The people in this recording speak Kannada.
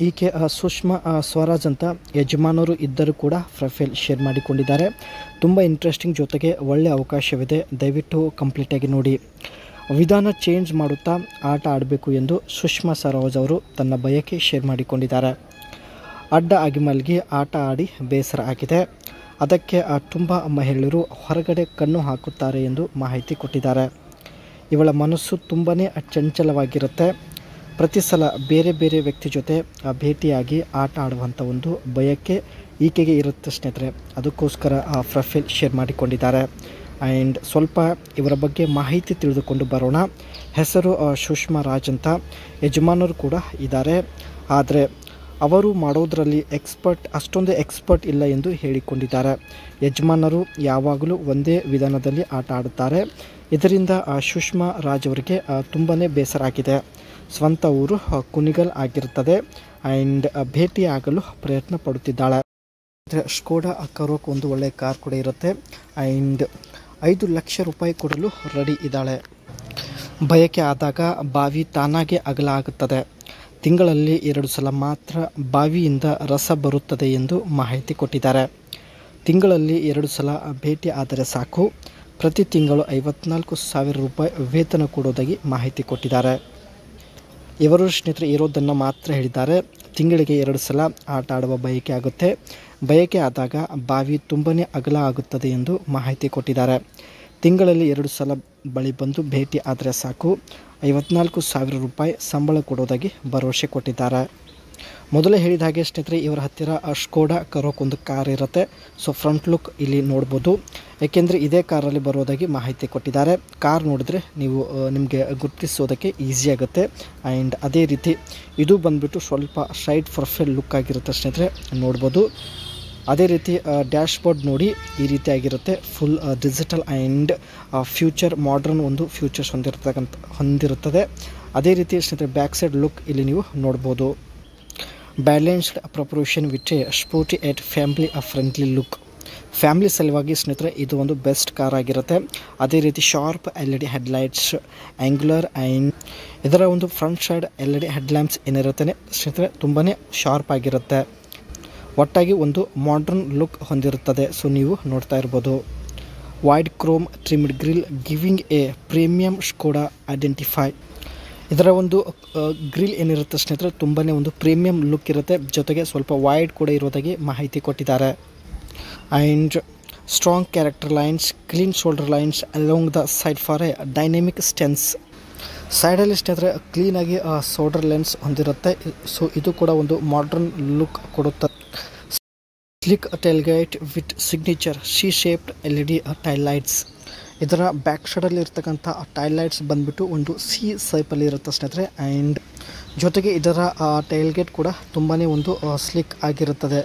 ಈಕೆ ಸುಷ್ಮಾ ಸ್ವರಾಜ್ ಅಂತ ಯಜಮಾನರು ಇದ್ದರೂ ಕೂಡ ಪ್ರೊಫೈಲ್ ಶೇರ್ ಮಾಡಿಕೊಂಡಿದ್ದಾರೆ. ತುಂಬ ಇಂಟ್ರೆಸ್ಟಿಂಗ್, ಜೊತೆಗೆ ಒಳ್ಳೆಯ ಅವಕಾಶವಿದೆ, ದಯವಿಟ್ಟು ಕಂಪ್ಲೀಟಾಗಿ ನೋಡಿ. ವಿಧಾನ ಚೇಂಜ್ ಮಾಡುತ್ತಾ ಆಟ ಆಡಬೇಕು ಎಂದು ಸುಷ್ಮಾ ಸ್ವರಾಜ್ ಅವರು ತನ್ನ ಬಯಕೆ ಶೇರ್ ಮಾಡಿಕೊಂಡಿದ್ದಾರೆ. ಅಡ್ಡ ಆಗಿ ಮಲಗಿ ಆಟ ಆಡಿ ಬೇಸರ ಆಗಿದೆ, ಅದಕ್ಕೆ ತುಂಬ ಮಹಿಳೆಯರು ಹೊರಗಡೆ ಕಣ್ಣು ಹಾಕುತ್ತಾರೆ ಎಂದು ಮಾಹಿತಿ ಕೊಟ್ಟಿದ್ದಾರೆ. ಇವಳ ಮನಸ್ಸು ತುಂಬಾ ಚಂಚಲವಾಗಿರುತ್ತೆ. ಪ್ರತಿ ಸಲ ಬೇರೆ ಬೇರೆ ವ್ಯಕ್ತಿ ಜೊತೆ ಭೇಟಿಯಾಗಿ ಆಟ ಆಡುವಂಥ ಒಂದು ಬಯಕೆ ಈಕೆಗೆ ಇರುತ್ತೆ ಸ್ನೇಹಿತರೆ. ಅದಕ್ಕೋಸ್ಕರ ಆ ಪ್ರೊಫೈಲ್ ಶೇರ್ ಮಾಡಿಕೊಂಡಿದ್ದಾರೆ. ಆ್ಯಂಡ್ ಸ್ವಲ್ಪ ಇವರ ಬಗ್ಗೆ ಮಾಹಿತಿ ತಿಳಿದುಕೊಂಡು ಬರೋಣ. ಹೆಸರು ಸುಷ್ಮಾ ರಾಜ್ ಅಂತ, ಯಜಮಾನರು ಕೂಡ ಇದ್ದಾರೆ. ಆದರೆ ಅವರು ಮಾಡೋದರಲ್ಲಿ ಅಷ್ಟೊಂದು ಎಕ್ಸ್ಪರ್ಟ್ ಇಲ್ಲ ಎಂದು ಹೇಳಿಕೊಂಡಿದ್ದಾರೆ. ಯಜಮಾನರು ಯಾವಾಗಲೂ ಒಂದೇ ವಿಧಾನದಲ್ಲಿ ಆಟ ಆಡುತ್ತಾರೆ. ಇದರಿಂದ ಸುಷ್ಮಾ ರಾಜ್ ಅವರಿಗೆ ತುಂಬಾ ಬೇಸರ ಆಗಿದೆ. ಸ್ವಂತ ಊರು ಕುಣಿಗಲ್ ಆಗಿರುತ್ತದೆ. ಆ್ಯಂಡ್ ಭೇಟಿಯಾಗಲು ಪ್ರಯತ್ನ ಪಡುತ್ತಿದ್ದಾಳೆ. ಸ್ಕೋಡಾ ಕರೋಕ್ ಒಂದು ಒಳ್ಳೆಯ ಕಾರ್ ಕೂಡ ಇರುತ್ತೆ. ಆ್ಯಂಡ್ 5 ಲಕ್ಷ ರೂಪಾಯಿ ಕೊಡಲು ರೆಡಿ ಇದ್ದಾಳೆ. ಬಯಕೆ ಆದಾಗ ಬಾವಿ ತಾನಾಗೆ ಅಗಲ ಆಗುತ್ತದೆ. ತಿಂಗಳಲ್ಲಿ 2 ಸಲ ಮಾತ್ರ ಬಾವಿಯಿಂದ ರಸ ಬರುತ್ತದೆ ಎಂದು ಮಾಹಿತಿ ಕೊಟ್ಟಿದ್ದಾರೆ. ತಿಂಗಳಲ್ಲಿ 2 ಸಲ ಭೇಟಿ ಆದರೆ ಸಾಕು. ಪ್ರತಿ ತಿಂಗಳು 54,000 ರೂಪಾಯಿ ವೇತನ ಕೊಡುವುದಾಗಿ ಮಾಹಿತಿ ಕೊಟ್ಟಿದ್ದಾರೆ. ಇವರು ಸ್ನೇಹಿತರೆ ಇರೋದನ್ನು ಮಾತ್ರ ಹೇಳಿದ್ದಾರೆ. ತಿಂಗಳಿಗೆ 2 ಸಲ ಆಟ ಆಡುವ ಬಯಕೆ ಆಗುತ್ತೆ. ಬಯಕೆ ಆದಾಗ ಬಾವಿ ತುಂಬಾ ಅಗಲ ಆಗುತ್ತದೆ ಎಂದು ಮಾಹಿತಿ ಕೊಟ್ಟಿದ್ದಾರೆ. ತಿಂಗಳಲ್ಲಿ 2 ಸಲ ಬಳಿ ಬಂದು ಭೇಟಿ ಆದರೆ ಸಾಕು. 54,000 ರೂಪಾಯಿ ಸಂಬಳ ಕೊಡೋದಾಗಿ ಭರವಸೆ ಕೊಟ್ಟಿದ್ದಾರೆ. ಮೊದಲೇ ಹೇಳಿದ ಹಾಗೆ ಸ್ನೇಹಿತರೆ ಇವರ ಹತ್ತಿರ ಸ್ಕೋಡಾ ಕರೋಕ್ ಒಂದು ಕಾರ್ ಇರುತ್ತೆ. ಸೊ ಫ್ರಂಟ್ ಲುಕ್ ಇಲ್ಲಿ ನೋಡ್ಬೋದು, ಏಕೆಂದರೆ ಇದೇ ಕಾರಲ್ಲಿ ಬರೋದಾಗಿ ಮಾಹಿತಿ ಕೊಟ್ಟಿದ್ದಾರೆ. ಕಾರ್ ನೋಡಿದ್ರೆ ನಿಮಗೆ ಗುರುತಿಸೋದಕ್ಕೆ ಈಸಿ ಆಗುತ್ತೆ. ಆ್ಯಂಡ್ ಅದೇ ರೀತಿ ಇದು ಬಂದುಬಿಟ್ಟು ಸ್ವಲ್ಪ ಸೈಡ್ ಪ್ರೊಫೈಲ್ ಲುಕ್ ಆಗಿರುತ್ತೆ ಸ್ನೇಹಿತರೆ, ನೋಡ್ಬೋದು. ಅದೇ ರೀತಿ ಡ್ಯಾಶ್ ಬೋರ್ಡ್ ನೋಡಿ ಈ ರೀತಿಯಾಗಿರುತ್ತೆ. Full digital and future modern ಒಂದು ಫ್ಯೂಚರ್ಸ್ ಹೊಂದಿರುತ್ತದೆ. ಅದೇ ರೀತಿ ಸ್ನೇಹಿತರೆ ಬ್ಯಾಕ್ ಸೈಡ್ ಲುಕ್ ಇಲ್ಲಿ ನೀವು ನೋಡ್ಬೋದು. Balanced proportion with A sporty at family friendly look. Family ಸಲುವಾಗಿ ಸ್ನೇಹಿತರೆ ಇದು ಒಂದು ಬೆಸ್ಟ್ ಕಾರ್ ಆಗಿರುತ್ತೆ. ಅದೇ ರೀತಿ sharp LED headlights, angular and ಇದರ ಒಂದು ಫ್ರಂಟ್ ಸೈಡ್ LED ಹೆಡ್ಲ್ಯಾಂಪ್ಸ್ ಏನಿರುತ್ತೆ ಸ್ನೇಹಿತರೆ ತುಂಬಾ ಶಾರ್ಪ್ ಆಗಿರುತ್ತೆ. ಒಟ್ಟಾಗಿ ಒಂದು ಮಾಡ್ರನ್ ಲುಕ್ ಹೊಂದಿರುತ್ತದೆ. ಸೊ ನೀವು ನೋಡ್ತಾ ಇರ್ಬೋದು. Wide chrome trimmed grille giving a premium Skoda identify. ಇದರ ಒಂದು ಗ್ರಿಲ್ ಏನಿರುತ್ತೆ ಸ್ನೇಹಿತರೆ ತುಂಬಾ ಒಂದು ಪ್ರೀಮಿಯಂ ಲುಕ್ ಇರುತ್ತೆ. ಜೊತೆಗೆ ಸ್ವಲ್ಪ ವೈಡ್ ಕೂಡ ಇರೋದಾಗಿ ಮಾಹಿತಿ ಕೊಟ್ಟಿದ್ದಾರೆ. And strong character lines, clean shoulder lines along the side for a dynamic stance. ಸೈಡಲ್ಲಿ ಸ್ನೇಹಿತರೆ ಕ್ಲೀನಾಗಿ ಶೋಲ್ಡರ್ ಲೈನ್ಸ್ ಹೊಂದಿರುತ್ತೆ. ಸೊ ಇದು ಕೂಡ ಒಂದು ಮಾಡ್ರನ್ ಲುಕ್ ಕೊಡುತ್ತೆ. Sleek tailgate with signature shaped LED tail lights. ಇದರ ಬ್ಯಾಕ್ ಸೈಡಲ್ಲಿ ಇರ್ತಕ್ಕಂಥ ಟೈಲ್ ಲೈಟ್ಸ್ ಬಂದುಬಿಟ್ಟು ಒಂದು ಸಿ ಶೇಪಲ್ಲಿ ಇರುತ್ತೆ ಸ್ನೇಹಿತರೆ. ಆ್ಯಂಡ್ ಜೊತೆಗೆ ಇದರ ಟೈಲ್ಗೇಟ್ ಕೂಡ ತುಂಬಾ ಒಂದು ಸ್ಲಿಕ್ ಆಗಿರುತ್ತದೆ.